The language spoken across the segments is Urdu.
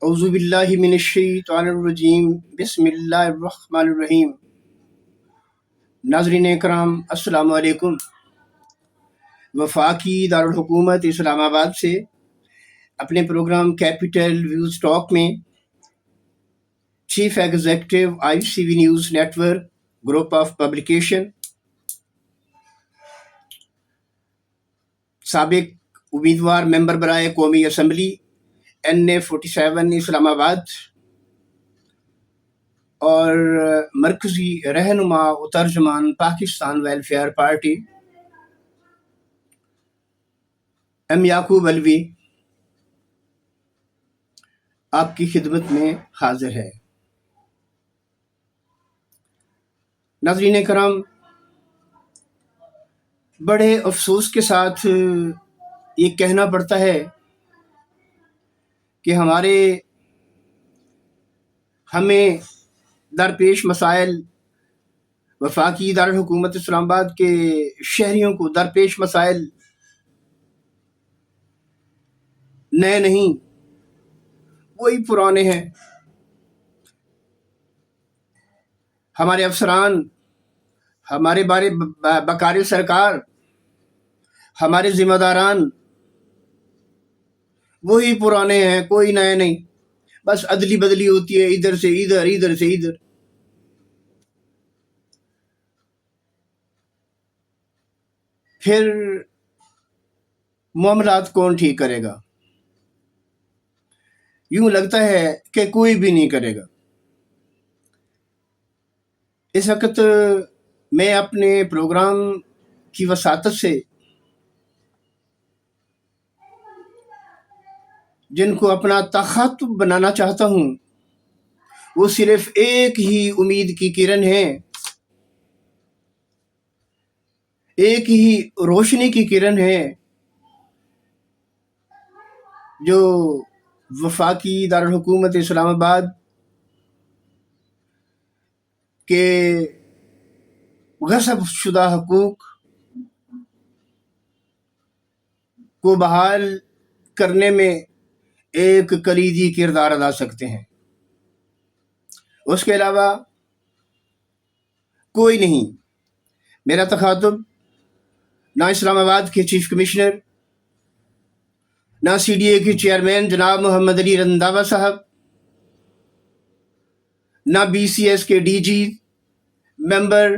اعوذ باللہ من الشیطان الرجیم بسم اللہ الرحمن الرحیم۔ ناظرین کرام السلام علیکم۔ وفاقی دارالحکومت اسلام آباد سے اپنے پروگرام کیپٹل ویوز ٹاک میں chief executive ICV news network group of publication, سابق امیدوار ممبر برائے قومی اسمبلی NA47 اسلام آباد اور مرکزی رہنما و ترجمان پاکستان ویلفیئر پارٹی M یعقوب علوی آپ کی خدمت میں حاضر ہے۔ ناظرین کرام، بڑے افسوس کے ساتھ یہ کہنا پڑتا ہے کہ ہمیں درپیش مسائل، وفاقی دارالحکومت اسلام آباد کے شہریوں کو درپیش مسائل نئے نہیں، وہی پرانے ہیں۔ ہمارے افسران، ہمارے بقار سرکار، ہمارے ذمہ داران وہی پرانے ہیں، کوئی نئے نہیں، بس عدلی بدلی ہوتی ہے، ادھر سے ادھر، ادھر سے ادھر۔ پھر معاملات کون ٹھیک کرے گا؟ یوں لگتا ہے کہ کوئی بھی نہیں کرے گا۔ اس وقت میں اپنے پروگرام کی وساطت سے جن کو اپنا تخاطب بنانا چاہتا ہوں، وہ صرف ایک ہی امید کی کرن ہے، ایک ہی روشنی کی کرن ہے جو وفاقی دارالحکومت اسلام آباد کے غصب شدہ حقوق کو بحال کرنے میں ایک کلیدی کردار ادا سکتے ہیں۔ اس کے علاوہ کوئی نہیں۔ میرا تخاطب نہ اسلام آباد کے چیف کمشنر، نہ CDA کے چیئرمین جناب محمد علی رنداوا صاحب، نہ BCS کے DG، ممبر،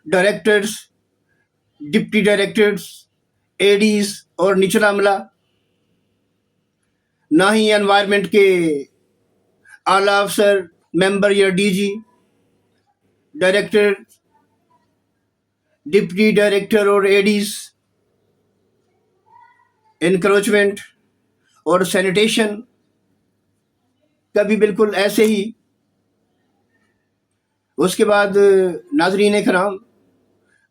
ڈائریکٹرز، ڈپٹی ڈائریکٹرز، ADs اور نچلا عملہ، نہ ہی انوائرمنٹ کے اعلیٰ افسر، ممبر یا DG، ڈائریکٹر، ڈپٹی ڈائریکٹر اور ADs، انکروچمنٹ اور سینیٹیشن کا بھی بالکل ایسے ہی۔ اس کے بعد ناظرین کرام،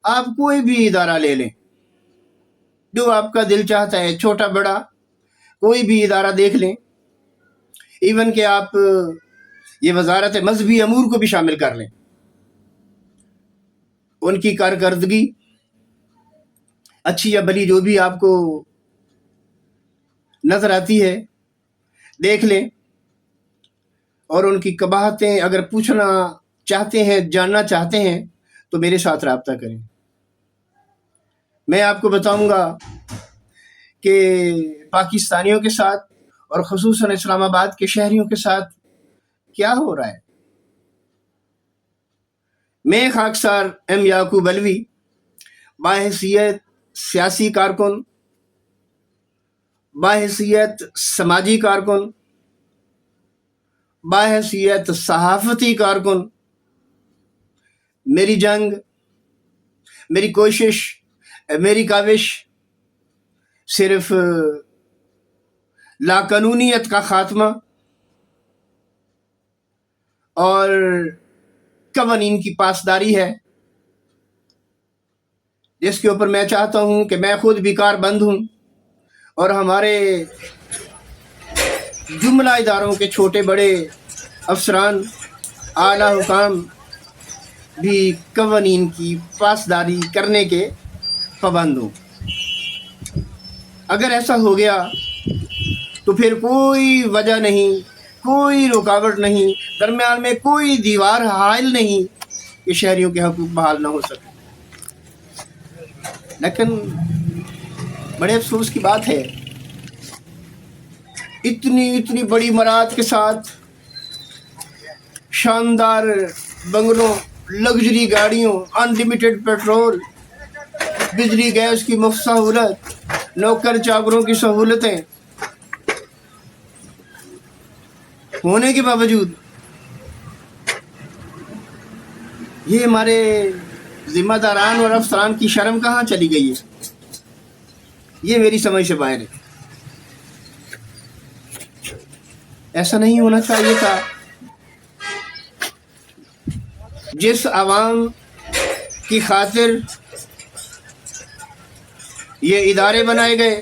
آپ کوئی بھی ادارہ لے لیں، جو آپ کا دل چاہتا ہے، چھوٹا بڑا کوئی بھی ادارہ دیکھ لیں، ایون کہ آپ یہ وزارت مذہبی امور کو بھی شامل کر لیں، ان کی کارکردگی اچھی یا بلی جو بھی آپ کو نظر آتی ہے دیکھ لیں، اور ان کی قباحتیں اگر پوچھنا چاہتے ہیں، جاننا چاہتے ہیں تو میرے ساتھ رابطہ کریں۔ میں آپ کو بتاؤں گا کہ پاکستانیوں کے ساتھ اور خصوصاً اسلام آباد کے شہریوں کے ساتھ کیا ہو رہا ہے۔ میں خاکسار M یعقوب علوی باحیثیت سیاسی کارکن، باحیثیت سماجی کارکن، باحیثیت صحافتی کارکن، میری جنگ، میری کوشش، میری کاوش صرف لاقانونیت کا خاتمہ اور قوانین کی پاسداری ہے، جس کے اوپر میں چاہتا ہوں کہ میں خود بھی کاربند ہوں اور ہمارے جملہ اداروں کے چھوٹے بڑے افسران، اعلیٰ حکام بھی قوانین کی پاسداری کرنے کے پابند ہوں۔ اگر ایسا ہو گیا تو پھر کوئی وجہ نہیں کوئی رکاوٹ نہیں، درمیان میں کوئی دیوار حائل نہیں کہ شہریوں کے حقوق بحال نہ ہو سکے۔ لیکن بڑے افسوس کی بات ہے، اتنی بڑی مراعات کے ساتھ شاندار بنگلوں، لگژری گاڑیوں، انلمیٹڈ پیٹرول، بجلی گیس کی مفت سہولت، نوکر چاکروں کی سہولتیں ہونے کے باوجود یہ ہمارے ذمہ داران اور افسران کی شرم کہاں چلی گئی ہے؟ یہ میری سمجھ سے باہر ہے۔ ایسا نہیں ہونا چاہیے تھا۔ جس عوام کی خاطر یہ ادارے بنائے گئے،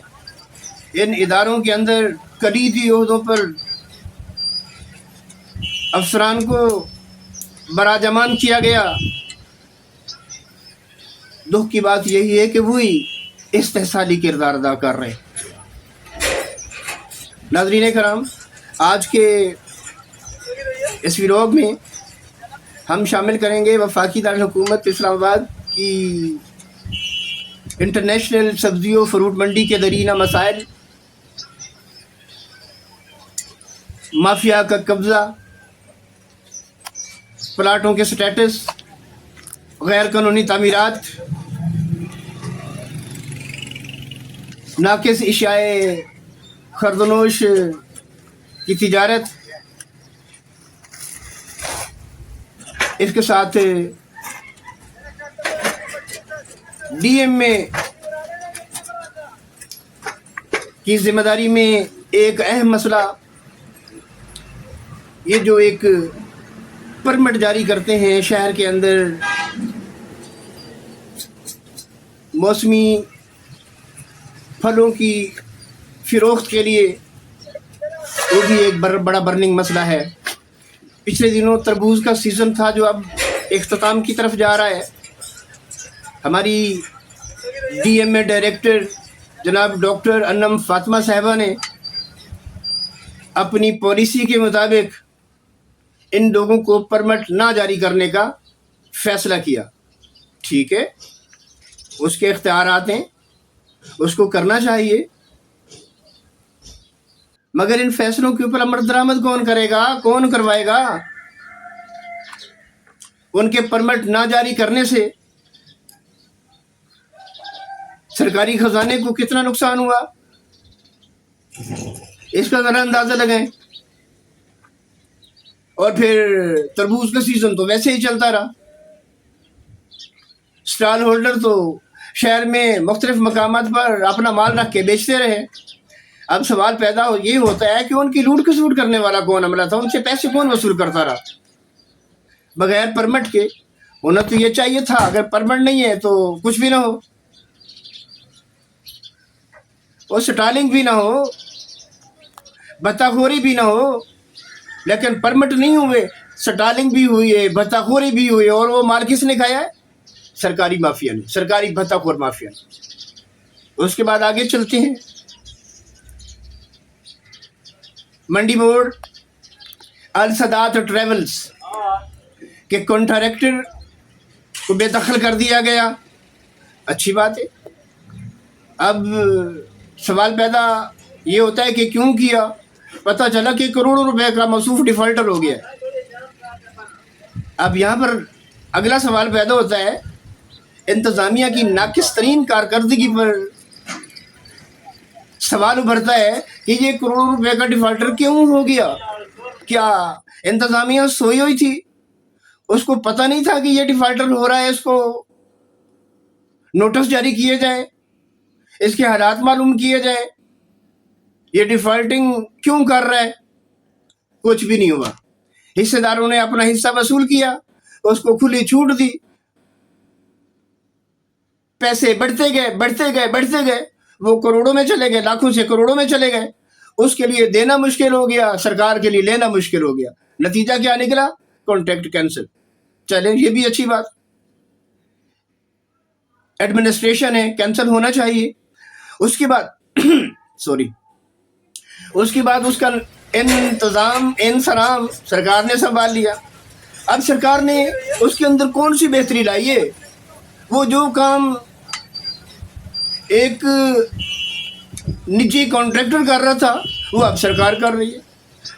ان اداروں کے اندر کلیدی عہدوں پر افسران کو براجمان کیا گیا، دکھ کی بات یہی ہے کہ وہی استحصالی کردار ادا کر رہے ہیں۔ ناظرین کرام، آج کے اس ولاگ میں ہم شامل کریں گے وفاقی دارالحکومت اسلام آباد کی انٹرنیشنل سبزی و فروٹ منڈی کے درینہ مسائل، مافیا کا قبضہ، پلاٹوں کے سٹیٹس، غیر قانونی تعمیرات، ناقص اشیاء خردنوش کی تجارت، اس کے ساتھ ڈی ایم میں کی ذمہ داری میں ایک اہم مسئلہ، یہ جو ایک پرمٹ جاری کرتے ہیں شہر کے اندر موسمی پھلوں کی فروخت کے لیے، وہ بھی ایک بڑا برننگ مسئلہ ہے۔ پچھلے دنوں تربوز کا سیزن تھا جو اب اختتام کی طرف جا رہا ہے۔ ہماری ڈی ایم اے ڈائریکٹر جناب ڈاکٹر انم فاطمہ صاحبہ نے اپنی پالیسی کے مطابق ان لوگوں کو پرمٹ نہ جاری کرنے کا فیصلہ کیا۔ ٹھیک ہے، اس کے اختیارات ہیں، اس کو کرنا چاہیے، مگر ان فیصلوں کے اوپر عمل درآمد کون کرے گا، کون کروائے گا؟ ان کے پرمٹ نہ جاری کرنے سے سرکاری خزانے کو کتنا نقصان ہوا، اس کا ذرا اندازہ لگائیں۔ اور پھر تربوز کا سیزن تو ویسے ہی چلتا رہا، اسٹال ہولڈر تو شہر میں مختلف مقامات پر اپنا مال رکھ کے بیچتے رہے۔ اب سوال پیدا یہ ہوتا ہے کہ ان کی لوٹ کھسوٹ کرنے والا کون عملہ تھا، ان سے پیسے کون وصول کرتا رہا بغیر پرمٹ کے؟ ہونا تو یہ چاہیے تھا، اگر پرمٹ نہیں ہے تو کچھ بھی نہ ہو، اور سٹالنگ بھی نہ ہو، بھتہ خوری بھی نہ ہو۔ لیکن پرمٹ نہیں ہوئے، سٹالنگ بھی ہوئی ہے، بھتہ خوری بھی ہوئی ہے، اور وہ مال کس نے کھایا ہے؟ سرکاری مافیا نے، سرکاری بھتہ خور مافیا نے۔ اس کے بعد آگے چلتے ہیں۔ منڈی بورڈ السادات ٹریولز کے کانٹریکٹر کو بے دخل کر دیا گیا، اچھی بات ہے۔ اب سوال پیدا یہ ہوتا ہے کہ کیوں کیا؟ پتہ چلا کہ کروڑوں روپے کا موصوف ڈیفالٹر ہو گیا۔ اب یہاں پر اگلا سوال پیدا ہوتا ہے، انتظامیہ کی ناقص ترین کارکردگی پر سوال ابھرتا ہے کہ یہ کروڑوں روپے کا ڈیفالٹر کیوں ہو گیا؟ کیا انتظامیہ سوئی ہوئی تھی؟ اس کو پتہ نہیں تھا کہ یہ ڈیفالٹر ہو رہا ہے، اس کو نوٹس جاری کیے جائیں، اس کے حالات معلوم کیے جائیں، یہ ڈیفالٹنگ کیوں کر رہا ہے؟ کچھ بھی نہیں ہوا۔ حصے داروں نے اپنا حصہ وصول کیا، اس کو کھلی چھوٹ دی، پیسے بڑھتے گئے، وہ کروڑوں میں چلے گئے، لاکھوں سے کروڑوں میں چلے گئے۔ اس کے لیے دینا مشکل ہو گیا، سرکار کے لیے لینا مشکل ہو گیا۔ نتیجہ کیا نکلا؟ Contract cancel. چلیں، یہ بھی اچھی بات، ایڈمنسٹریشن ہے، کینسل ہونا چاہیے۔ اس کے بعد اس کا انسرام سرکار نے سنبھال لیا. اب سرکار نے اس کے اندر کون سی بہتری لائی ہے؟ وہ جو کام ایک نجی کانٹریکٹر کر رہا تھا وہ اب سرکار کر رہی ہے.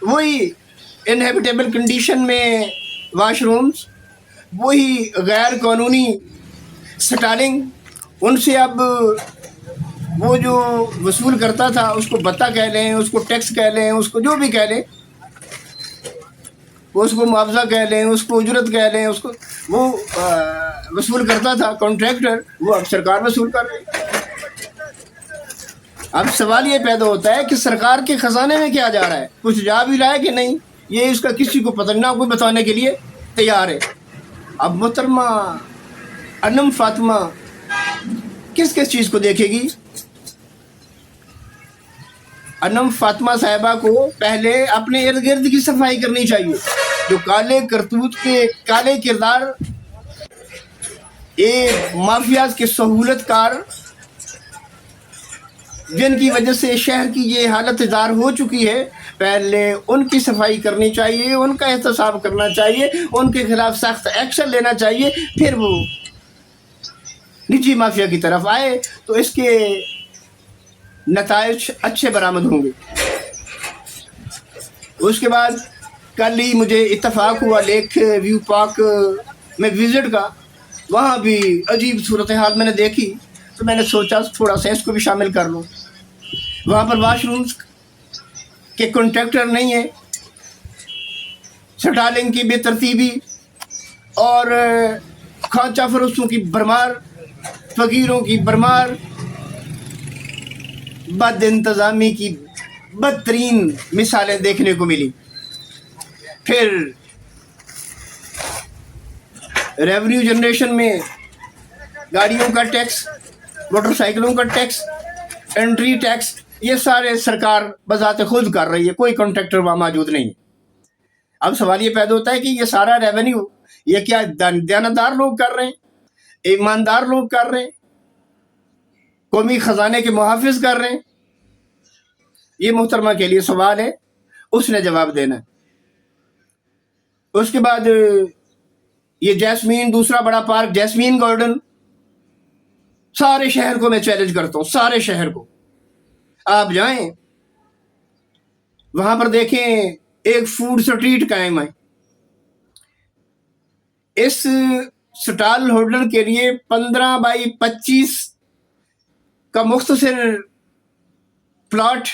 وہی انہیبیٹیبل کنڈیشن میں واش رومز، وہی غیر قانونی سٹالنگ، ان سے اب وہ جو وصول کرتا تھا اس کو بتہ کہہ لیں، اس کو ٹیکس کہہ لیں، اس کو جو بھی کہہ لیں، وہ اس کو معاوضہ کہہ لیں، اس کو اجرت کہہ لیں، اس کو وہ وصول کرتا تھا کانٹریکٹر، وہ اب سرکار وصول کر رہی ہے. اب سوال یہ پیدا ہوتا ہے کہ سرکار کے خزانے میں کیا جا رہا ہے؟ کچھ جا بھی رہا ہے کہ نہیں؟ یہ اس کا کسی کو پتہ نہ، کوئی بتانے کے لیے تیار ہے. اب محترمہ انم فاطمہ کس کس چیز کو دیکھے گی؟ انم فاطمہ صاحبہ کو پہلے اپنے ارد گرد کی صفائی کرنی چاہیے. جو کالے کرتوت کے کالے کردار، یہ مافیاز کے سہولت کار، جن کی وجہ سے شہر کی یہ حالت زار ہو چکی ہے، پہلے ان کی صفائی کرنی چاہیے، ان کا احتساب کرنا چاہیے، ان کے خلاف سخت ایکشن لینا چاہیے، پھر وہ نجی مافیا کی طرف آئے تو اس کے نتائج اچھے برآمد ہوں گے. اس کے بعد کل ہی مجھے اتفاق ہوا لیک ویو پارک میں وزٹ کا، وہاں بھی عجیب صورتحال میں نے دیکھی، تو میں نے سوچا تھوڑا سا اس کو بھی شامل کر لوں. وہاں پر واش رومز کے کانٹریکٹر نہیں ہیں، سٹالنگ کی بے ترتیبی اور کھانچہ فروشوں کی برمار، فقیروں کی برمار، بد انتظامی کی بدترین مثالیں دیکھنے کو ملی. پھر ریونیو جنریشن میں گاڑیوں کا ٹیکس، موٹر سائیکلوں کا ٹیکس، انٹری ٹیکس، یہ سارے سرکار بذات خود کر رہی ہے، کوئی کانٹریکٹر وہاں موجود نہیں ہے. اب سوال یہ پیدا ہوتا ہے کہ یہ سارا ریونیو یہ کیا دیانتدار لوگ کر رہے ہیں، ایماندار لوگ کر رہے ہیں، قومی خزانے کے محافظ کر رہے ہیں؟ یہ محترمہ کے لیے سوال ہے، اس نے جواب دینا ہے. اس کے بعد یہ جیسمین، دوسرا بڑا پارک جیسمین گارڈن، سارے شہر کو میں چیلنج کرتا ہوں، سارے شہر کو آپ جائیں وہاں پر دیکھیں ایک فوڈ سٹریٹ قائم ہے. اس سٹال ہولڈر کے لیے 15x25 کا مختصر پلاٹ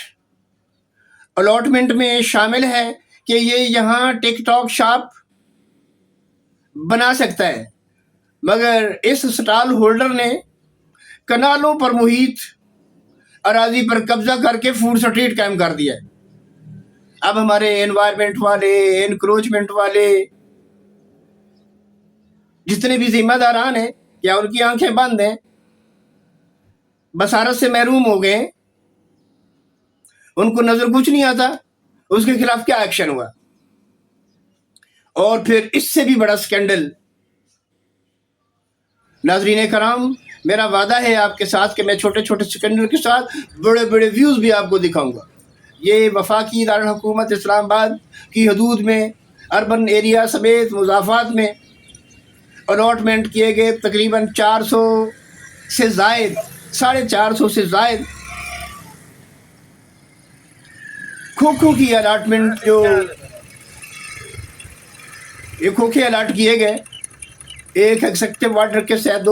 الاٹمنٹ میں شامل ہے کہ یہ یہاں ٹک ٹاک شاپ بنا سکتا ہے، مگر اس سٹال ہولڈر نے کنالوں پر محیط اراضی پر قبضہ کر کے فوڈ سٹریٹ قائم کر دیا ہے. اب ہمارے انوائرمنٹ والے، انکروچمنٹ والے، جتنے بھی ذمہ داران ہیں، کیا ان کی آنکھیں بند ہیں؟ بصارت سے محروم ہو گئے، ان کو نظر کچھ نہیں آتا؟ اس کے خلاف کیا ایکشن ہوا؟ اور پھر اس سے بھی بڑا سکینڈل. ناظرین کرام، میرا وعدہ ہے آپ کے ساتھ کہ میں چھوٹے چھوٹے سکینڈل کے ساتھ بڑے بڑے ویوز بھی آپ کو دکھاؤں گا. یہ وفاقی دارالحکومت اسلام آباد کی حدود میں اربن ایریا سمیت مضافات میں الاٹمنٹ کیے گئے تقریباً 400 سے زائد، 450 سے زائد کھوکھوں کی الاٹمنٹ، جو یہ کھوکھے الاٹ کیے گئے ایک ایگزیکٹو آرڈر کے ساتھ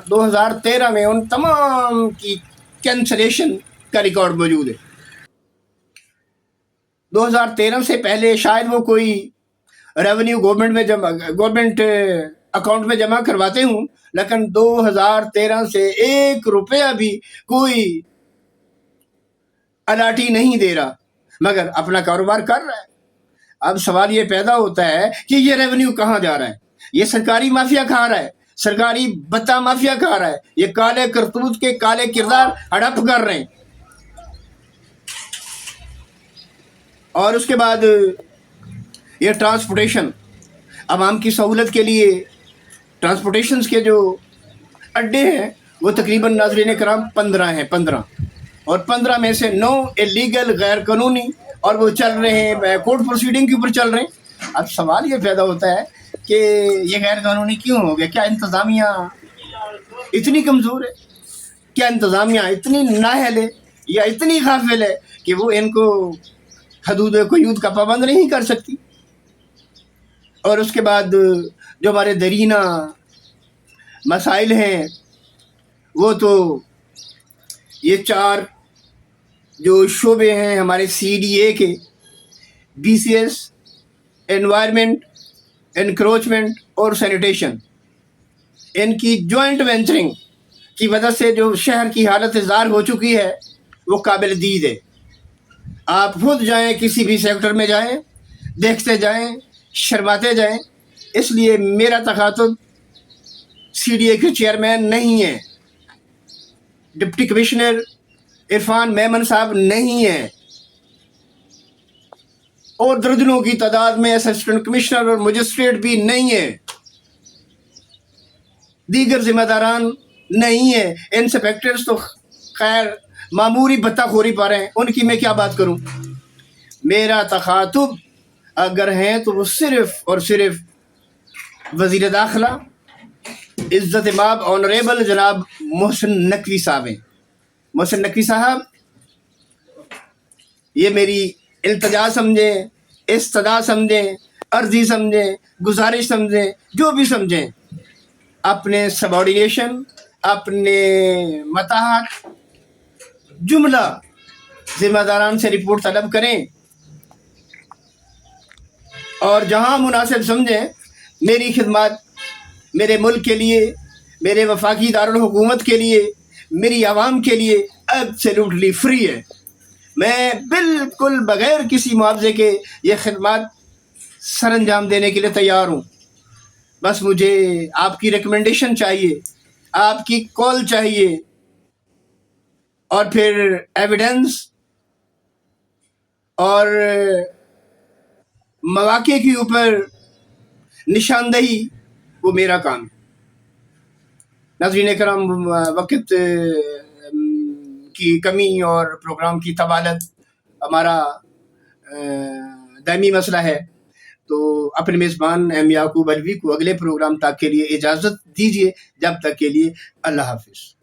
2013 میں، ان تمام کی کینسلیشن کا ریکارڈ موجود ہے. 2013 سے پہلے شاید وہ کوئی ریونیو گورنمنٹ اکاؤنٹ میں جمع کرواتے ہوں، لیکن 2013 سے 1 روپیہ بھی کوئی الاٹی نہیں دے رہا، مگر اپنا کاروبار کر رہا ہے. اب سوال یہ پیدا ہوتا ہے کہ یہ ریونیو کہاں جا رہا ہے؟ یہ سرکاری مافیا کھا رہا ہے، سرکاری بتا مافیا کھا رہا ہے، یہ کالے کرتوت کے کالے کردار ہڑپ کر رہے ہیں. اور اس کے بعد یہ ٹرانسپورٹیشن، عوام کی سہولت کے لیے ٹرانسپورٹیشنز کے جو اڈے ہیں وہ تقریباً ناظرین کرام 15 ہیں، 15، اور 15 میں سے 9 اللیگل غیر قانونی اور وہ چل رہے ہیں کورٹ پروسیڈنگ کے اوپر چل رہے ہیں. اب سوال یہ پیدا ہوتا ہے کہ یہ غیر قانونی کیوں ہو گیا؟ کیا انتظامیہ اتنی کمزور ہے؟ کیا انتظامیہ اتنی نااہل ہے یا اتنی غافل ہے کہ وہ ان کو حدود قیود کا پابند نہیں کر سکتی؟ اور اس کے بعد جو ہمارے درینہ مسائل ہیں وہ تو یہ 4 جو شعبے ہیں ہمارے CDA کے، BCS، انوائرمنٹ، انکروچمنٹ اور سینیٹیشن، ان کی جوائنٹ وینچرنگ کی وجہ سے جو شہر کی حالت زار ہو چکی ہے وہ قابل دید ہے. آپ خود جائیں، کسی بھی سیکٹر میں جائیں، دیکھتے جائیں، شرماتے جائیں. اس لیے میرا تخاطب CDA کے چیئرمین نہیں ہے، ڈپٹی کمشنر عرفان میمن صاحب نہیں ہیں، اور درجنوں کی تعداد میں اسسٹنٹ کمشنر اور مجسٹریٹ بھی نہیں ہیں، دیگر ذمہ داران نہیں ہیں. انسپیکٹرز تو خیر معمولی بتہ خوری پا رہے ہیں، ان کی میں کیا بات کروں. میرا تخاطب اگر ہیں تو وہ صرف اور صرف وزیر داخلہ عزت مآب آنریبل جناب محسن نقوی صاحب ہیں. محسن نقوی صاحب، یہ میری التجا سمجھیں، استدعا سمجھیں، عرضی سمجھیں، گزارش سمجھیں، جو بھی سمجھیں، اپنے سبارڈینیشن، اپنے متاحت جملہ ذمہ داران سے رپورٹ طلب کریں، اور جہاں مناسب سمجھیں میری خدمات میرے ملک کے لیے، میرے وفاقی دارالحکومت کے لیے، میری عوام کے لیے ایبسلیوٹلی فری ہے. میں بالکل بغیر کسی معاوضے کے یہ خدمات سر انجام دینے کے لیے تیار ہوں. بس مجھے آپ کی ریکمنڈیشن چاہیے، آپ کی کال چاہیے، اور پھر ایویڈنس اور مواقع کے اوپر نشاندہی، وہ میرا کام ہے. ناظرین کرام، وقت کی کمی اور پروگرام کی طوالت ہمارا دائمی مسئلہ ہے، تو اپنے میزبان ایم یعقوب علوی کو اگلے پروگرام تک کے لیے اجازت دیجیے. جب تک کے لیے اللہ حافظ.